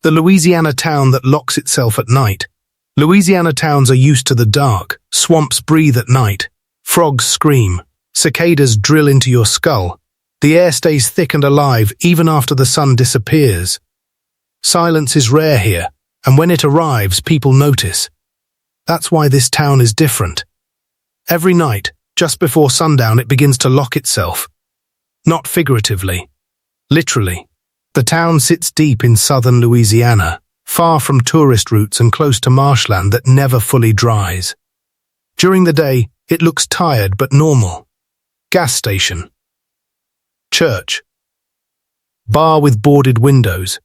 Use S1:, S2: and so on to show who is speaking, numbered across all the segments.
S1: The Louisiana town that locks itself at night. Louisiana towns are used to the dark. Swamps breathe at night. Frogs scream. Cicadas drill into your skull. The air stays thick and alive even after the sun disappears. Silence is rare here, and when it arrives, people notice. That's why this town is different. Every night, just before sundown, it begins to lock itself. Not figuratively. Literally. The town sits deep in southern Louisiana, far from tourist routes and close to marshland that never fully dries. During the day, it looks tired but normal. Gas station. Church. Bar with boarded windows.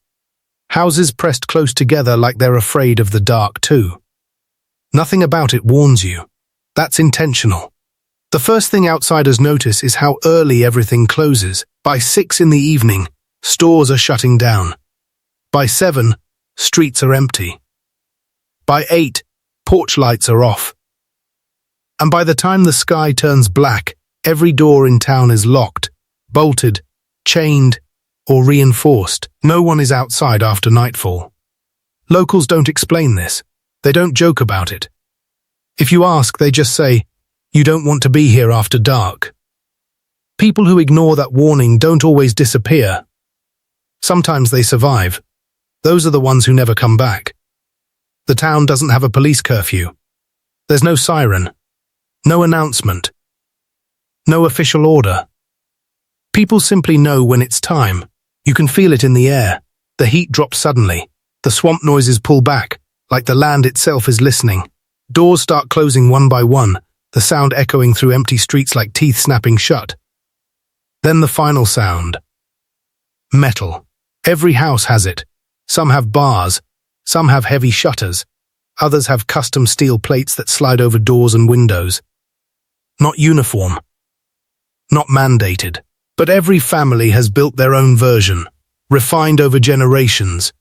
S1: Houses pressed close together like they're afraid of the dark too. Nothing about it warns you. That's intentional. The first thing outsiders notice is how early everything closes. By 6 in the evening, stores are shutting down. By 7, streets are empty. By 8, porch lights are off. And by the time the sky turns black, every door in town is locked, bolted, chained, or reinforced. No one is outside after nightfall. Locals don't explain this. They don't joke about it. If you ask, they just say, "You don't want to be here after dark." People who ignore that warning don't always disappear. Sometimes they survive. Those are the ones who never come back. The town doesn't have a police curfew. There's no siren. No announcement. No official order. People simply know when it's time. You can feel it in the air. The heat drops suddenly. The swamp noises pull back, like the land itself is listening. Doors start closing one by one, the sound echoing through empty streets like teeth snapping shut. Then the final sound. Metal. Every house has it. Some have bars, some have heavy shutters, others have custom steel plates that slide over doors and windows. Not uniform. Not mandated. But every family has built their own version, refined over generations.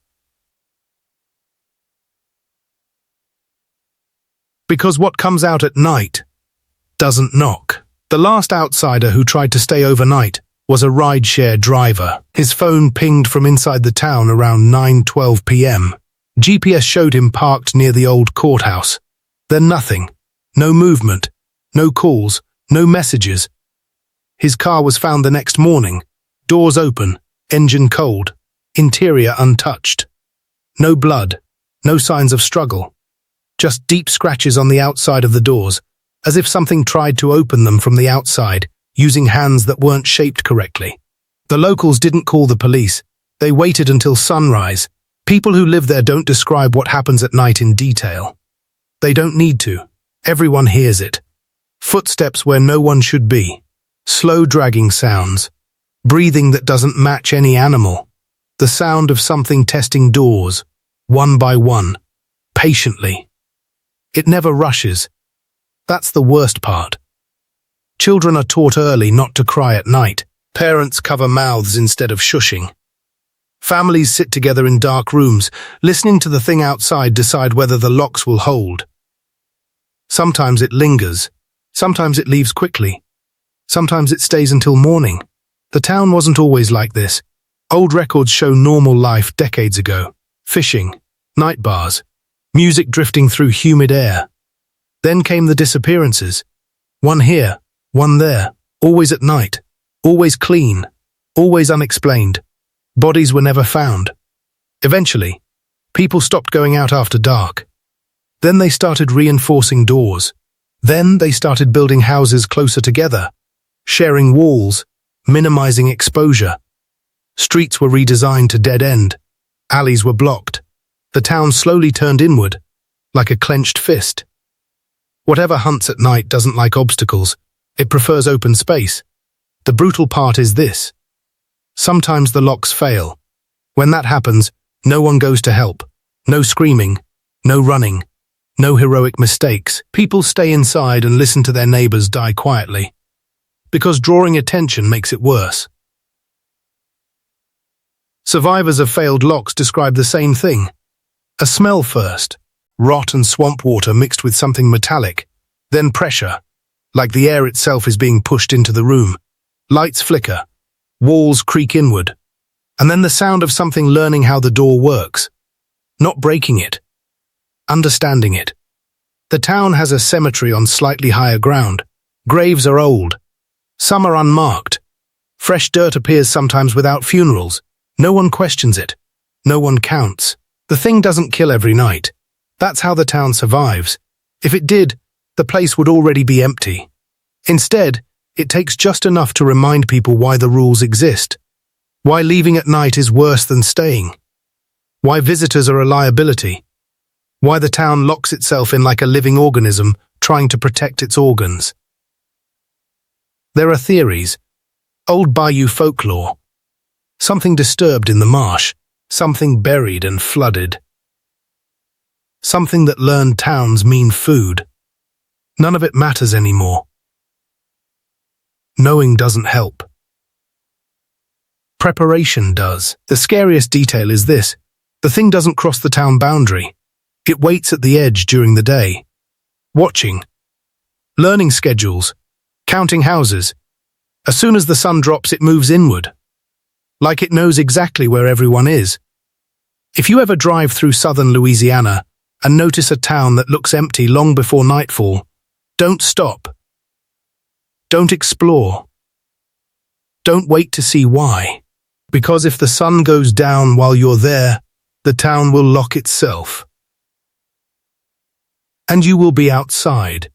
S1: Because what comes out at night doesn't knock. The last outsider who tried to stay overnight was a rideshare driver. His phone pinged from inside the town around 9:12 p.m. GPS showed him parked near the old courthouse. Then nothing. No movement. No calls. No messages. His car was found the next morning. Doors open. Engine cold. Interior untouched. No blood. No signs of struggle. Just deep scratches on the outside of the doors, as if something tried to open them from the outside, using hands that weren't shaped correctly. The locals didn't call the police. They waited until sunrise. People who live there don't describe what happens at night in detail. They don't need to. Everyone hears it. Footsteps where no one should be. Slow dragging sounds. Breathing that doesn't match any animal. The sound of something testing doors, one by one, patiently. It never rushes. That's the worst part. Children are taught early not to cry at night. Parents cover mouths instead of shushing. Families sit together in dark rooms, listening to the thing outside decide whether the locks will hold. Sometimes it lingers. Sometimes it leaves quickly. Sometimes it stays until morning. The town wasn't always like this. Old records show normal life decades ago. Fishing, night bars, music drifting through humid air. Then came the disappearances. One here, one there, always at night, always clean, always unexplained. Bodies were never found. Eventually, people stopped going out after dark. Then they started reinforcing doors. Then they started building houses closer together, sharing walls, minimizing exposure. Streets were redesigned to dead end. Alleys were blocked. The town slowly turned inward, like a clenched fist. Whatever hunts at night doesn't like obstacles. It prefers open space. The brutal part is this. Sometimes the locks fail. When that happens, no one goes to help. No screaming, no running, no heroic mistakes. People stay inside and listen to their neighbors die quietly. Because drawing attention makes it worse. Survivors of failed locks describe the same thing. A smell first. Rot and swamp water mixed with something metallic. Then pressure, like the air itself is being pushed into the room. Lights flicker. Walls creak inward. And then the sound of something learning how the door works. not breaking it, understanding it. The town has a cemetery on slightly higher ground. Graves are old. Some are unmarked. Fresh dirt appears sometimes without funerals. No one questions it. No one counts. The thing doesn't kill every night. That's how the town survives. If it did, the place would already be empty. Instead, it takes just enough to remind people why the rules exist. Why leaving at night is worse than staying. Why visitors are a liability. Why the town locks itself in like a living organism, trying to protect its organs. There are theories. Old bayou folklore. Something disturbed in the marsh. Something buried and flooded. Something that learned towns mean food. None of it matters anymore. Knowing doesn't help. Preparation does. The scariest detail is this. The thing doesn't cross the town boundary. It waits at the edge during the day. Watching. Learning schedules. Counting houses. As soon as the sun drops, it moves inward. Like it knows exactly where everyone is. If you ever drive through southern Louisiana and notice a town that looks empty long before nightfall, don't stop. Don't explore. Don't wait to see why. Because if the sun goes down while you're there, the town will lock itself. And you will be outside.